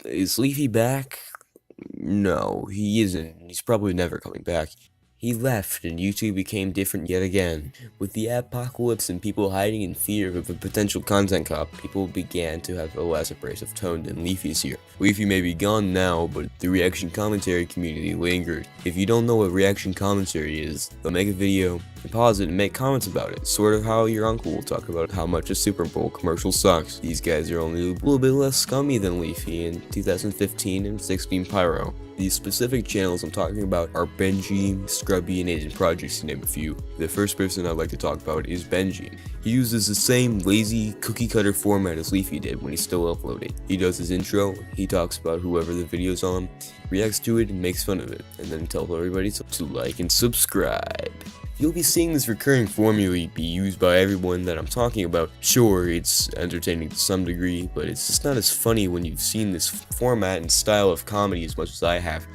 Is Leafy back? No, he isn't. He's probably never coming back. He left, and YouTube became different yet again. With the apocalypse and people hiding in fear of a potential content cop, people began to have a less abrasive tone than Leafy's here. Leafy may be gone now, but the reaction commentary community lingered. If you don't know what reaction commentary is, they'll make a video, and pause it and make comments about it, sort of how your uncle will talk about how much a Super Bowl commercial sucks. These guys are only a little bit less scummy than Leafy in 2015 and 16 Pyro. These specific channels I'm talking about are Benji, Scrubby, and Agent Projects, to name a few. The first person I'd like to talk about is Benji. He uses the same lazy, cookie-cutter format as Leafy did when he's still uploading. He does his intro, he talks about whoever the video's on, reacts to it, and makes fun of it, and then tells everybody to like and subscribe. You'll be seeing this recurring formula be used by everyone that I'm talking about. Sure, it's entertaining to some degree, but it's just not as funny when you've seen this format and style of comedy as much as I have.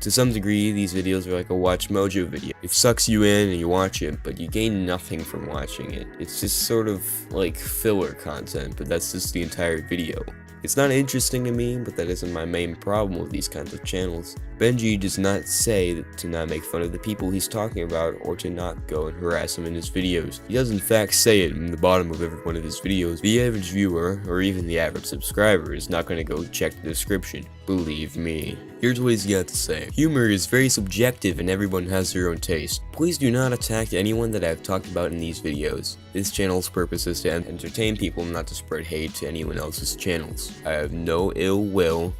To some degree, these videos are like a Watch Mojo video. It sucks you in and you watch it, but you gain nothing from watching it. It's just sort of like filler content, but that's just the entire video. It's not interesting to me, but that isn't my main problem with these kinds of channels. Benji does not say to not make fun of the people he's talking about or to not go and harass them in his videos. He does in fact say it in the bottom of every one of his videos. The average viewer, or even the average subscriber, is not going to go check the description. Believe me. Here's what he's got to say. Humor is very subjective and everyone has their own taste. Please do not attack anyone that I've talked about in these videos. This channel's purpose is to entertain people, not to spread hate to anyone else's channels. I have no ill will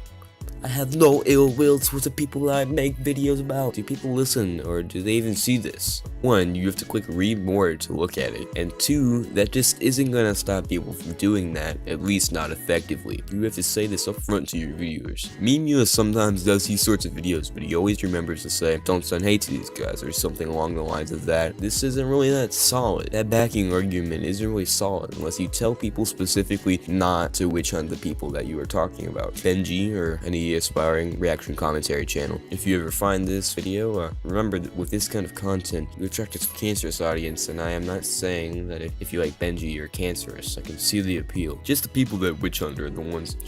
towards the people I make videos about. Do people listen, or do they even see this? 1, you have to click read more to look at it, and 2, that just isn't gonna stop people from doing that, at least not effectively. You have to say this up front to your viewers. Memeus sometimes does these sorts of videos, but he always remembers to say, don't send hate to these guys, or something along the lines of that. This isn't really that solid. That backing argument isn't really solid, unless you tell people specifically not to witch hunt the people that you are talking about. Benji, or any aspiring reaction commentary channel. If you ever find this video, remember that with this kind of content, you attract a cancerous audience, and I am not saying that if you like Benji, you're cancerous. I can see the appeal. Just the people that witch hunt are the ones in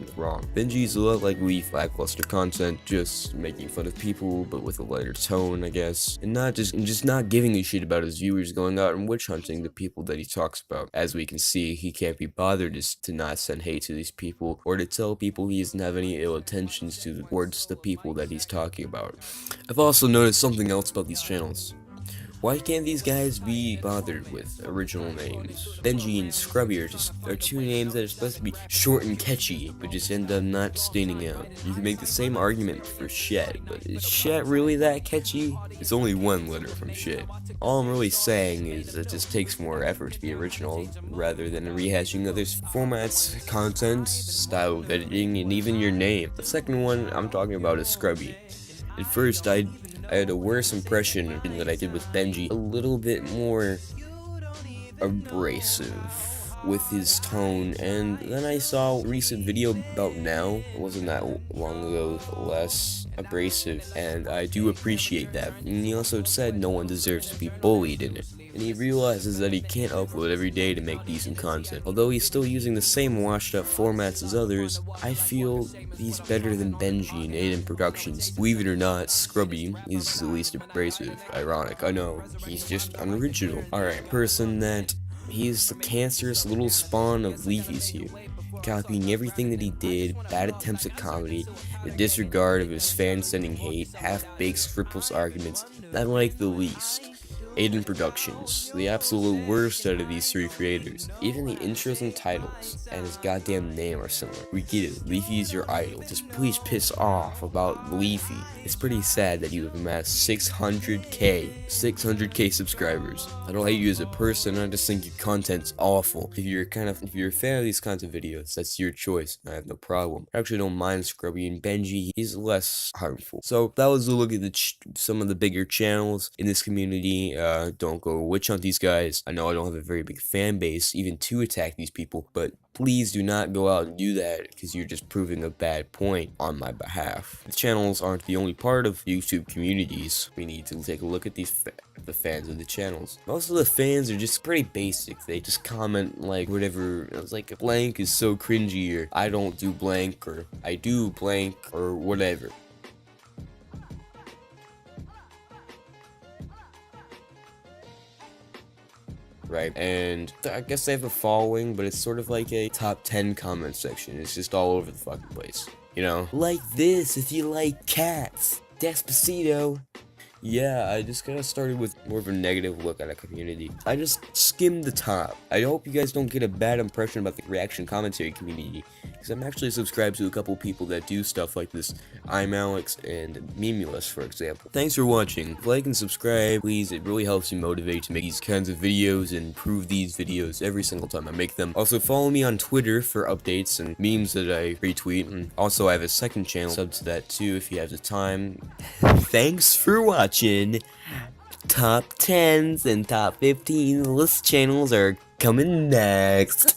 the wrong. Benji's a lot like Leaf, lackluster content, just making fun of people, but with a lighter tone, I guess, and just not giving a shit about his viewers going out and witch hunting the people that he talks about. As we can see, he can't be bothered to not send hate to these people, or to tell people he doesn't have any ill intentions towards the people that he's talking about. I've also noticed something else about these channels. Why can't these guys be bothered with original names? Benji and Scrubby are two names that are supposed to be short and catchy, but just end up not standing out. You can make the same argument for Shed, but is Shed really that catchy? It's only one letter from Shit. All I'm really saying is it just takes more effort to be original, rather than rehashing others' formats, content, style of editing, and even your name. The second one I'm talking about is Scrubby. At first, I had a worse impression than I did with Benji, a little bit more abrasive with his tone, and then I saw a recent video about Now, it wasn't that long ago, less abrasive, and I do appreciate that. And he also said no one deserves to be bullied in it. And he realizes that he can't upload every day to make decent content. Although he's still using the same washed up formats as others, I feel he's better than Benji and Aiden Productions. Believe it or not, Scrubby is the least abrasive. Ironic, I know. He's just unoriginal. Alright, person that he's the cancerous little spawn of Leafy's here. Copying everything that he did, bad attempts at comedy, the disregard of his fans sending hate, half-baked frivolous arguments, not like the least. Aiden Productions, the absolute worst out of these three creators. Even the intros and titles and his goddamn name are similar. We get it, Leafy is your idol, just please piss off about Leafy. It's pretty sad that you have amassed 600k subscribers. I don't hate you as a person, I just think your content's awful. If you're a fan of these kinds of videos, that's your choice, I have no problem. I actually don't mind Scrubby and Benji, he's less harmful. So that was a look at some of the bigger channels in this community. don't go witch hunt these guys. I know I don't have a very big fan base even to attack these people, but please do not go out and do that, because you're just proving a bad point on my behalf. The channels aren't the only part of YouTube communities. We need to take a look at the fans of the channels. Also, the fans are just pretty basic. They just comment like whatever. It's like blank is so cringy, or I don't do blank, or I do blank, or whatever. Right, and I guess they have a following, but it's sort of like a top 10 comment section. It's just all over the fucking place, you know? Like this if you like cats. Despacito. Yeah, I just kind of started with more of a negative look at a community. I just skimmed the top. I hope you guys don't get a bad impression about the reaction commentary community, because I'm actually subscribed to a couple people that do stuff like this. I'm Alex and Memulus, for example. Thanks for watching. Like and subscribe, please. It really helps me motivate to make these kinds of videos and improve these videos every single time I make them. Also, follow me on Twitter for updates and memes that I retweet. And also, I have a second channel. Sub to that too if you have the time. Thanks for watching. Top 10s and top 15 list channels are coming next.